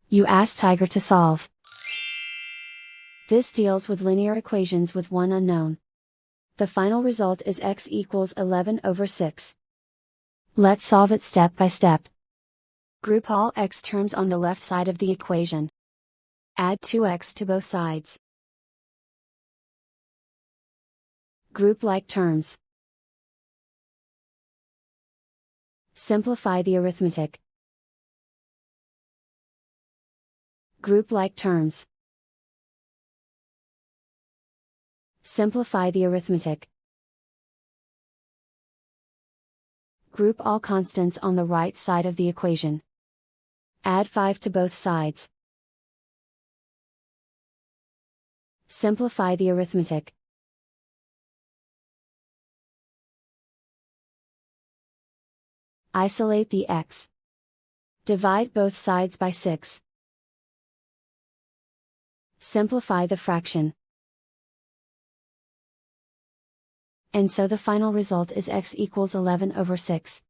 You ask Tiger to solve. This deals with linear equations with one unknown. The final result is x equals 11/6. Let's solve it step by step. Group all x terms on the left side of the equation. Add 2x to both sides. Group like terms. Simplify the arithmetic. Group like terms. Simplify the arithmetic. Group all constants on the right side of the equation. Add 5 to both sides. Simplify the arithmetic. Isolate the x. Divide both sides by 6. Simplify the fraction. And so the final result is x equals 11/6.